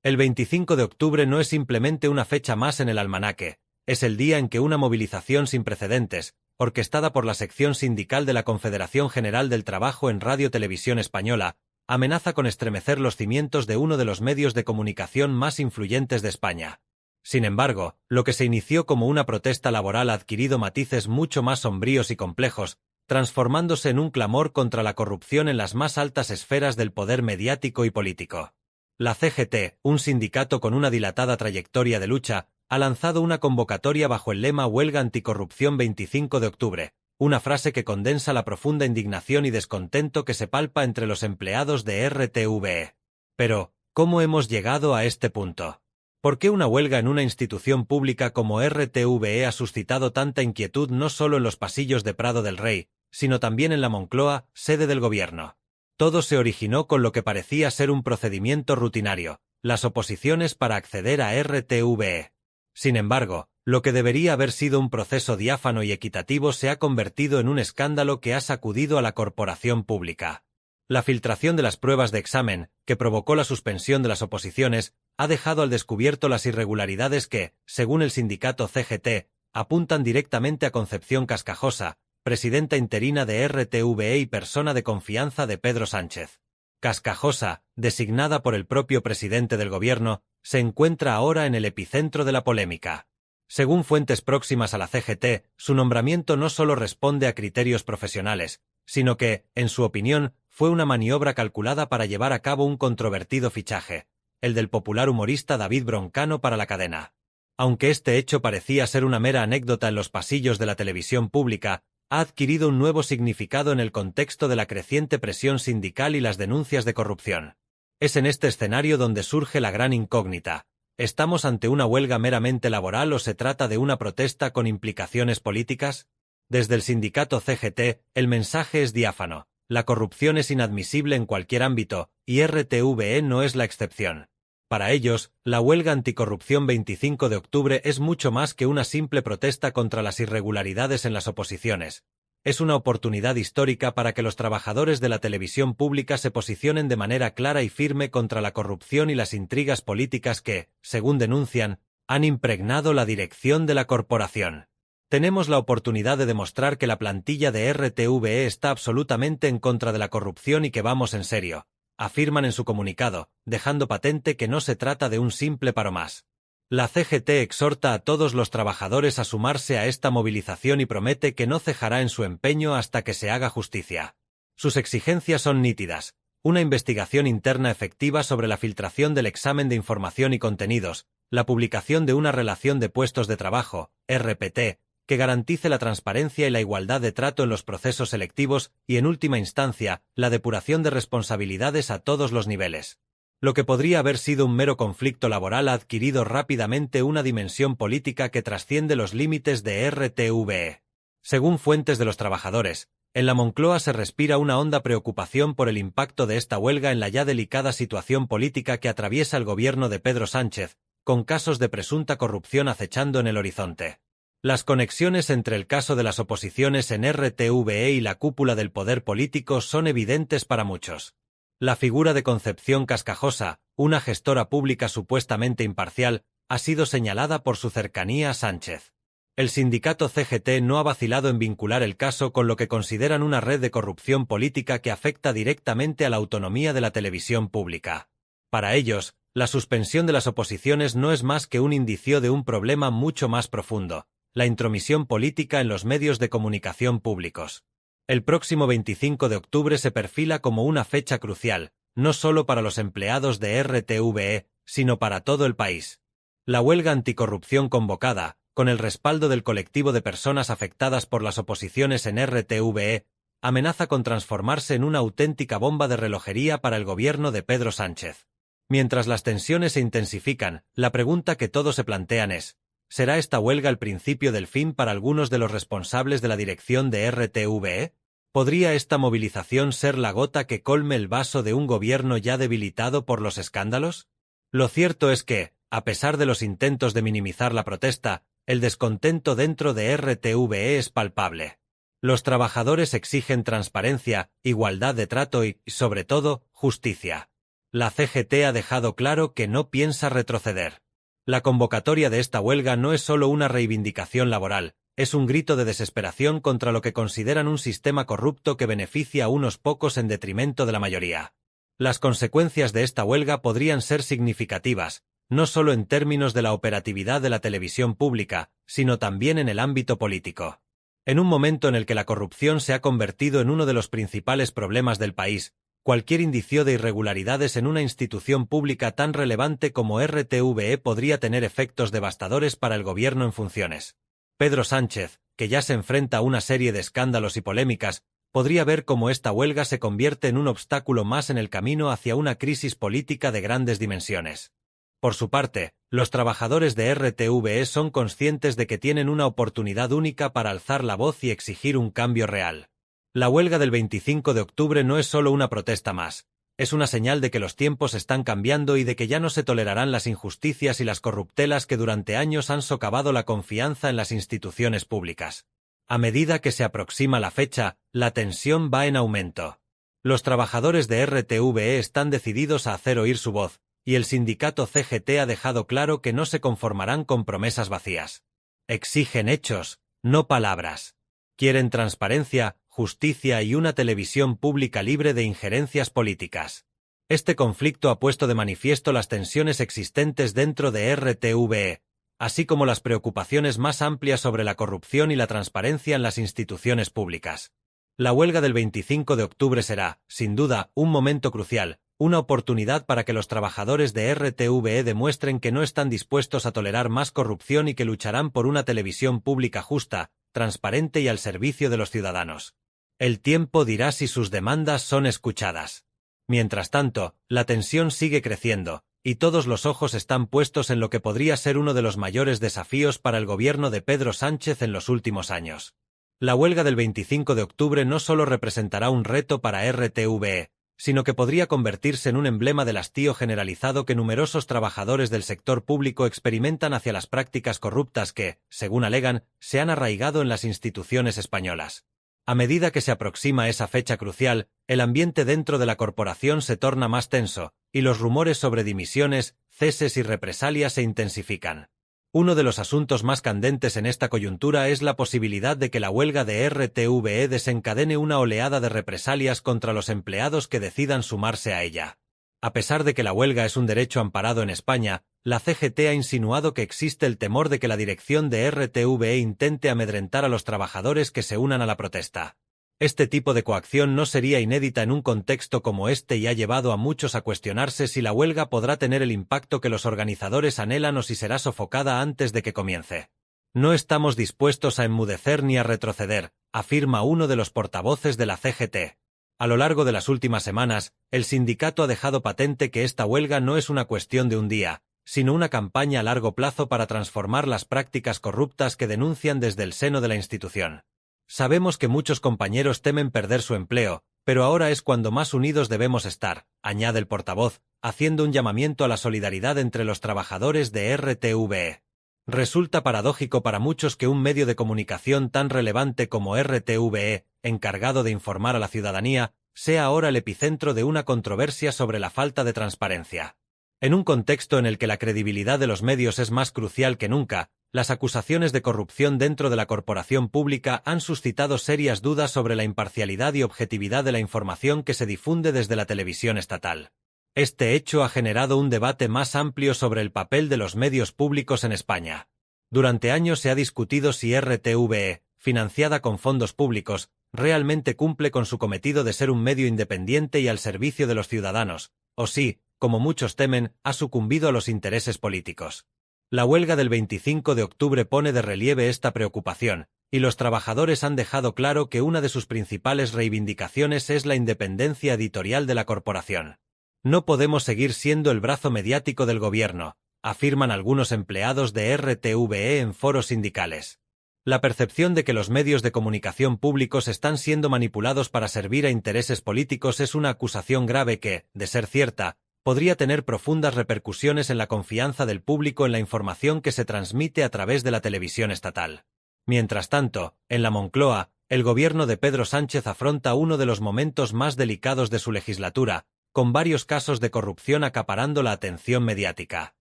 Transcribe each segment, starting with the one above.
El 25 de octubre no es simplemente una fecha más en el almanaque, es el día en que una movilización sin precedentes, orquestada por la sección sindical de la Confederación General del Trabajo en Radio Televisión Española, amenaza con estremecer los cimientos de uno de los medios de comunicación más influyentes de España. Sin embargo, lo que se inició como una protesta laboral ha adquirido matices mucho más sombríos y complejos, transformándose en un clamor contra la corrupción en las más altas esferas del poder mediático y político. La CGT, un sindicato con una dilatada trayectoria de lucha, ha lanzado una convocatoria bajo el lema Huelga Anticorrupción 25 de octubre, una frase que condensa la profunda indignación y descontento que se palpa entre los empleados de RTVE. Pero, ¿cómo hemos llegado a este punto? ¿Por qué una huelga en una institución pública como RTVE ha suscitado tanta inquietud no solo en los pasillos de Prado del Rey, sino también en la Moncloa, sede del gobierno? Todo se originó con lo que parecía ser un procedimiento rutinario, las oposiciones para acceder a RTVE. Sin embargo, lo que debería haber sido un proceso diáfano y equitativo se ha convertido en un escándalo que ha sacudido a la corporación pública. La filtración de las pruebas de examen, que provocó la suspensión de las oposiciones, ha dejado al descubierto las irregularidades que, según el sindicato CGT, apuntan directamente a Concepción Cascajosa, presidenta interina de RTVE y persona de confianza de Pedro Sánchez. Cascajosa, designada por el propio presidente del gobierno, se encuentra ahora en el epicentro de la polémica. Según fuentes próximas a la CGT, su nombramiento no solo responde a criterios profesionales, sino que, en su opinión, fue una maniobra calculada para llevar a cabo un controvertido fichaje, el del popular humorista David Broncano para la cadena. Aunque este hecho parecía ser una mera anécdota en los pasillos de la televisión pública, ha adquirido un nuevo significado en el contexto de la creciente presión sindical y las denuncias de corrupción. Es en este escenario donde surge la gran incógnita. ¿Estamos ante una huelga meramente laboral o se trata de una protesta con implicaciones políticas? Desde el sindicato CGT, el mensaje es diáfano. La corrupción es inadmisible en cualquier ámbito, y RTVE no es la excepción. Para ellos, la huelga anticorrupción 25 de octubre es mucho más que una simple protesta contra las irregularidades en las oposiciones. Es una oportunidad histórica para que los trabajadores de la televisión pública se posicionen de manera clara y firme contra la corrupción y las intrigas políticas que, según denuncian, han impregnado la dirección de la corporación. Tenemos la oportunidad de demostrar que la plantilla de RTVE está absolutamente en contra de la corrupción y que vamos en serio, afirman en su comunicado, dejando patente que no se trata de un simple paro más. La CGT exhorta a todos los trabajadores a sumarse a esta movilización y promete que no cejará en su empeño hasta que se haga justicia. Sus exigencias son nítidas: una investigación interna efectiva sobre la filtración del examen de información y contenidos, la publicación de una relación de puestos de trabajo, RPT, que garantice la transparencia y la igualdad de trato en los procesos selectivos y, en última instancia, la depuración de responsabilidades a todos los niveles. Lo que podría haber sido un mero conflicto laboral ha adquirido rápidamente una dimensión política que trasciende los límites de RTVE. Según fuentes de los trabajadores, en la Moncloa se respira una honda preocupación por el impacto de esta huelga en la ya delicada situación política que atraviesa el gobierno de Pedro Sánchez, con casos de presunta corrupción acechando en el horizonte. Las conexiones entre el caso de las oposiciones en RTVE y la cúpula del poder político son evidentes para muchos. La figura de Concepción Cascajosa, una gestora pública supuestamente imparcial, ha sido señalada por su cercanía a Sánchez. El sindicato CGT no ha vacilado en vincular el caso con lo que consideran una red de corrupción política que afecta directamente a la autonomía de la televisión pública. Para ellos, la suspensión de las oposiciones no es más que un indicio de un problema mucho más profundo: la intromisión política en los medios de comunicación públicos. El próximo 25 de octubre se perfila como una fecha crucial, no solo para los empleados de RTVE, sino para todo el país. La huelga anticorrupción convocada, con el respaldo del colectivo de personas afectadas por las oposiciones en RTVE, amenaza con transformarse en una auténtica bomba de relojería para el gobierno de Pedro Sánchez. Mientras las tensiones se intensifican, la pregunta que todos se plantean es: ¿será esta huelga el principio del fin para algunos de los responsables de la dirección de RTVE? ¿Podría esta movilización ser la gota que colme el vaso de un gobierno ya debilitado por los escándalos? Lo cierto es que, a pesar de los intentos de minimizar la protesta, el descontento dentro de RTVE es palpable. Los trabajadores exigen transparencia, igualdad de trato y, sobre todo, justicia. La CGT ha dejado claro que no piensa retroceder. La convocatoria de esta huelga no es solo una reivindicación laboral, es un grito de desesperación contra lo que consideran un sistema corrupto que beneficia a unos pocos en detrimento de la mayoría. Las consecuencias de esta huelga podrían ser significativas, no solo en términos de la operatividad de la televisión pública, sino también en el ámbito político. En un momento en el que la corrupción se ha convertido en uno de los principales problemas del país, cualquier indicio de irregularidades en una institución pública tan relevante como RTVE podría tener efectos devastadores para el gobierno en funciones. Pedro Sánchez, que ya se enfrenta a una serie de escándalos y polémicas, podría ver cómo esta huelga se convierte en un obstáculo más en el camino hacia una crisis política de grandes dimensiones. Por su parte, los trabajadores de RTVE son conscientes de que tienen una oportunidad única para alzar la voz y exigir un cambio real. La huelga del 25 de octubre no es solo una protesta más, es una señal de que los tiempos están cambiando y de que ya no se tolerarán las injusticias y las corruptelas que durante años han socavado la confianza en las instituciones públicas. A medida que se aproxima la fecha, la tensión va en aumento. Los trabajadores de RTVE están decididos a hacer oír su voz, y el sindicato CGT ha dejado claro que no se conformarán con promesas vacías. Exigen hechos, no palabras. Quieren transparencia, justicia y una televisión pública libre de injerencias políticas. Este conflicto ha puesto de manifiesto las tensiones existentes dentro de RTVE, así como las preocupaciones más amplias sobre la corrupción y la transparencia en las instituciones públicas. La huelga del 25 de octubre será, sin duda, un momento crucial, una oportunidad para que los trabajadores de RTVE demuestren que no están dispuestos a tolerar más corrupción y que lucharán por una televisión pública justa, transparente y al servicio de los ciudadanos. El tiempo dirá si sus demandas son escuchadas. Mientras tanto, la tensión sigue creciendo, y todos los ojos están puestos en lo que podría ser uno de los mayores desafíos para el gobierno de Pedro Sánchez en los últimos años. La huelga del 25 de octubre no solo representará un reto para RTVE, sino que podría convertirse en un emblema del hastío generalizado que numerosos trabajadores del sector público experimentan hacia las prácticas corruptas que, según alegan, se han arraigado en las instituciones españolas. A medida que se aproxima esa fecha crucial, el ambiente dentro de la corporación se torna más tenso, y los rumores sobre dimisiones, ceses y represalias se intensifican. Uno de los asuntos más candentes en esta coyuntura es la posibilidad de que la huelga de RTVE desencadene una oleada de represalias contra los empleados que decidan sumarse a ella. A pesar de que la huelga es un derecho amparado en España, la CGT ha insinuado que existe el temor de que la dirección de RTVE intente amedrentar a los trabajadores que se unan a la protesta. Este tipo de coacción no sería inédita en un contexto como este y ha llevado a muchos a cuestionarse si la huelga podrá tener el impacto que los organizadores anhelan o si será sofocada antes de que comience. No estamos dispuestos a enmudecer ni a retroceder, afirma uno de los portavoces de la CGT. A lo largo de las últimas semanas, el sindicato ha dejado patente que esta huelga no es una cuestión de un día, sino una campaña a largo plazo para transformar las prácticas corruptas que denuncian desde el seno de la institución. Sabemos que muchos compañeros temen perder su empleo, pero ahora es cuando más unidos debemos estar, añade el portavoz, haciendo un llamamiento a la solidaridad entre los trabajadores de RTVE. Resulta paradójico para muchos que un medio de comunicación tan relevante como RTVE, encargado de informar a la ciudadanía, sea ahora el epicentro de una controversia sobre la falta de transparencia. En un contexto en el que la credibilidad de los medios es más crucial que nunca, las acusaciones de corrupción dentro de la corporación pública han suscitado serias dudas sobre la imparcialidad y objetividad de la información que se difunde desde la televisión estatal. Este hecho ha generado un debate más amplio sobre el papel de los medios públicos en España. Durante años se ha discutido si RTVE, financiada con fondos públicos, realmente cumple con su cometido de ser un medio independiente y al servicio de los ciudadanos, o si, como muchos temen, ha sucumbido a los intereses políticos. La huelga del 25 de octubre pone de relieve esta preocupación, y los trabajadores han dejado claro que una de sus principales reivindicaciones es la independencia editorial de la corporación. No podemos seguir siendo el brazo mediático del gobierno, afirman algunos empleados de RTVE en foros sindicales. La percepción de que los medios de comunicación públicos están siendo manipulados para servir a intereses políticos es una acusación grave que, de ser cierta, podría tener profundas repercusiones en la confianza del público en la información que se transmite a través de la televisión estatal. Mientras tanto, en la Moncloa, el gobierno de Pedro Sánchez afronta uno de los momentos más delicados de su legislatura, con varios casos de corrupción acaparando la atención mediática.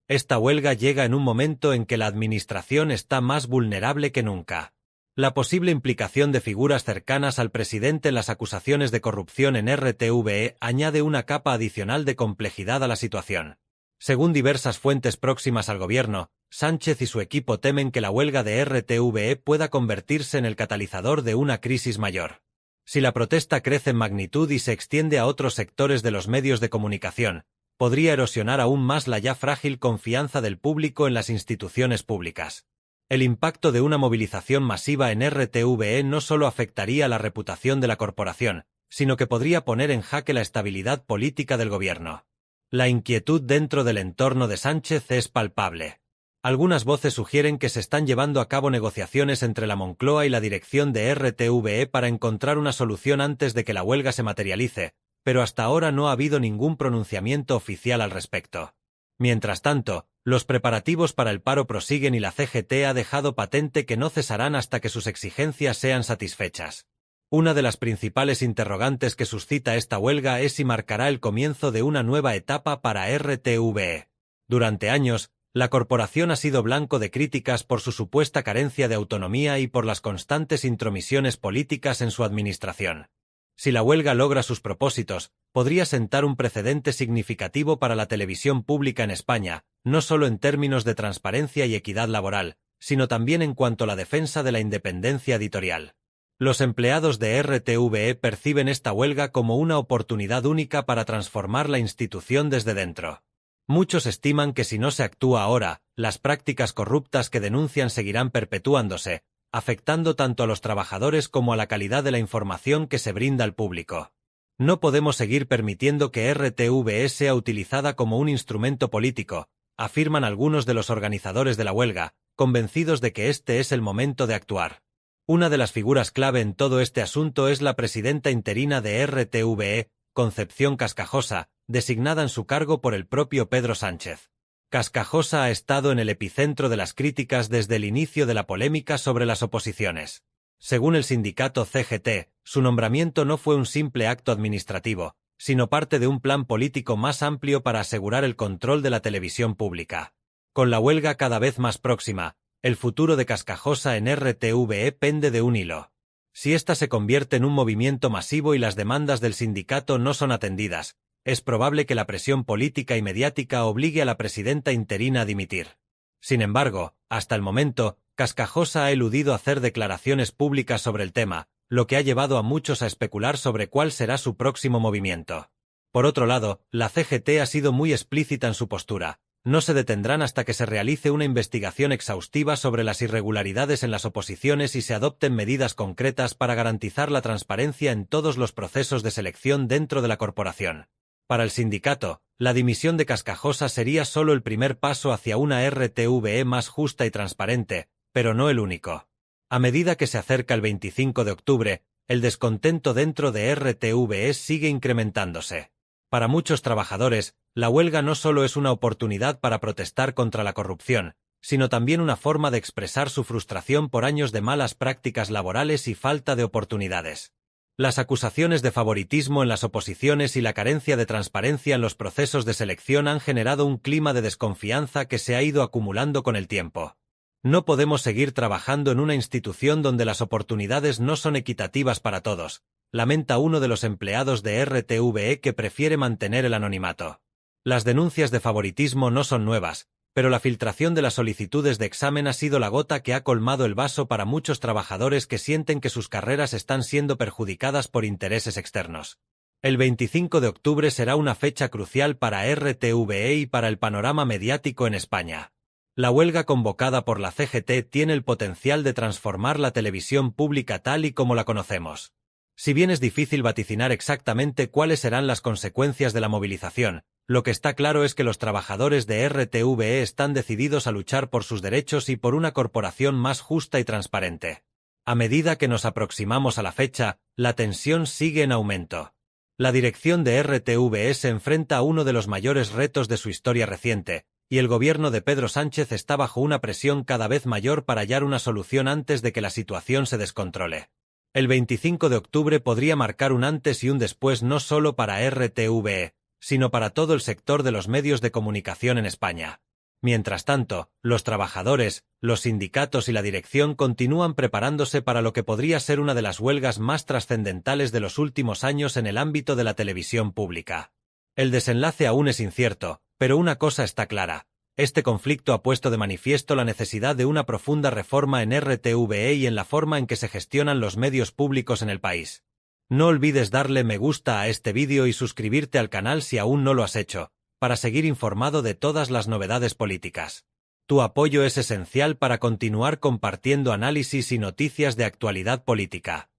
Esta huelga llega en un momento en que la administración está más vulnerable que nunca. La posible implicación de figuras cercanas al presidente en las acusaciones de corrupción en RTVE añade una capa adicional de complejidad a la situación. Según diversas fuentes próximas al gobierno, Sánchez y su equipo temen que la huelga de RTVE pueda convertirse en el catalizador de una crisis mayor. Si la protesta crece en magnitud y se extiende a otros sectores de los medios de comunicación, podría erosionar aún más la ya frágil confianza del público en las instituciones públicas. El impacto de una movilización masiva en RTVE no solo afectaría la reputación de la corporación, sino que podría poner en jaque la estabilidad política del gobierno. La inquietud dentro del entorno de Sánchez es palpable. Algunas voces sugieren que se están llevando a cabo negociaciones entre la Moncloa y la dirección de RTVE para encontrar una solución antes de que la huelga se materialice, pero hasta ahora no ha habido ningún pronunciamiento oficial al respecto. Mientras tanto, los preparativos para el paro prosiguen y la CGT ha dejado patente que no cesarán hasta que sus exigencias sean satisfechas. Una de las principales interrogantes que suscita esta huelga es si marcará el comienzo de una nueva etapa para RTVE. Durante años, la corporación ha sido blanco de críticas por su supuesta carencia de autonomía y por las constantes intromisiones políticas en su administración. Si la huelga logra sus propósitos, podría sentar un precedente significativo para la televisión pública en España, no solo en términos de transparencia y equidad laboral, sino también en cuanto a la defensa de la independencia editorial. Los empleados de RTVE perciben esta huelga como una oportunidad única para transformar la institución desde dentro. Muchos estiman que si no se actúa ahora, las prácticas corruptas que denuncian seguirán perpetuándose, afectando tanto a los trabajadores como a la calidad de la información que se brinda al público. No podemos seguir permitiendo que RTVE sea utilizada como un instrumento político, afirman algunos de los organizadores de la huelga, convencidos de que este es el momento de actuar. Una de las figuras clave en todo este asunto es la presidenta interina de RTVE, Concepción Cascajosa, designada en su cargo por el propio Pedro Sánchez. Cascajosa ha estado en el epicentro de las críticas desde el inicio de la polémica sobre las oposiciones. Según el sindicato CGT, su nombramiento no fue un simple acto administrativo, sino parte de un plan político más amplio para asegurar el control de la televisión pública. Con la huelga cada vez más próxima, el futuro de Cascajosa en RTVE pende de un hilo. Si ésta se convierte en un movimiento masivo y las demandas del sindicato no son atendidas, es probable que la presión política y mediática obligue a la presidenta interina a dimitir. Sin embargo, hasta el momento, Cascajosa ha eludido hacer declaraciones públicas sobre el tema, lo que ha llevado a muchos a especular sobre cuál será su próximo movimiento. Por otro lado, la CGT ha sido muy explícita en su postura. No se detendrán hasta que se realice una investigación exhaustiva sobre las irregularidades en las oposiciones y se adopten medidas concretas para garantizar la transparencia en todos los procesos de selección dentro de la corporación. Para el sindicato, la dimisión de Cascajosa sería solo el primer paso hacia una RTVE más justa y transparente, pero no el único. A medida que se acerca el 25 de octubre, el descontento dentro de RTVE sigue incrementándose. Para muchos trabajadores, la huelga no solo es una oportunidad para protestar contra la corrupción, sino también una forma de expresar su frustración por años de malas prácticas laborales y falta de oportunidades. Las acusaciones de favoritismo en las oposiciones y la carencia de transparencia en los procesos de selección han generado un clima de desconfianza que se ha ido acumulando con el tiempo. No podemos seguir trabajando en una institución donde las oportunidades no son equitativas para todos, lamenta uno de los empleados de RTVE que prefiere mantener el anonimato. Las denuncias de favoritismo no son nuevas, pero la filtración de las solicitudes de examen ha sido la gota que ha colmado el vaso para muchos trabajadores que sienten que sus carreras están siendo perjudicadas por intereses externos. El 25 de octubre será una fecha crucial para RTVE y para el panorama mediático en España. La huelga convocada por la CGT tiene el potencial de transformar la televisión pública tal y como la conocemos. Si bien es difícil vaticinar exactamente cuáles serán las consecuencias de la movilización, lo que está claro es que los trabajadores de RTVE están decididos a luchar por sus derechos y por una corporación más justa y transparente. A medida que nos aproximamos a la fecha, la tensión sigue en aumento. La dirección de RTVE se enfrenta a uno de los mayores retos de su historia reciente, y el gobierno de Pedro Sánchez está bajo una presión cada vez mayor para hallar una solución antes de que la situación se descontrole. El 25 de octubre podría marcar un antes y un después no solo para RTVE, sino para todo el sector de los medios de comunicación en España. Mientras tanto, los trabajadores, los sindicatos y la dirección continúan preparándose para lo que podría ser una de las huelgas más trascendentales de los últimos años en el ámbito de la televisión pública. El desenlace aún es incierto, pero una cosa está clara. Este conflicto ha puesto de manifiesto la necesidad de una profunda reforma en RTVE y en la forma en que se gestionan los medios públicos en el país. No olvides darle me gusta a este vídeo y suscribirte al canal si aún no lo has hecho, para seguir informado de todas las novedades políticas. Tu apoyo es esencial para continuar compartiendo análisis y noticias de actualidad política.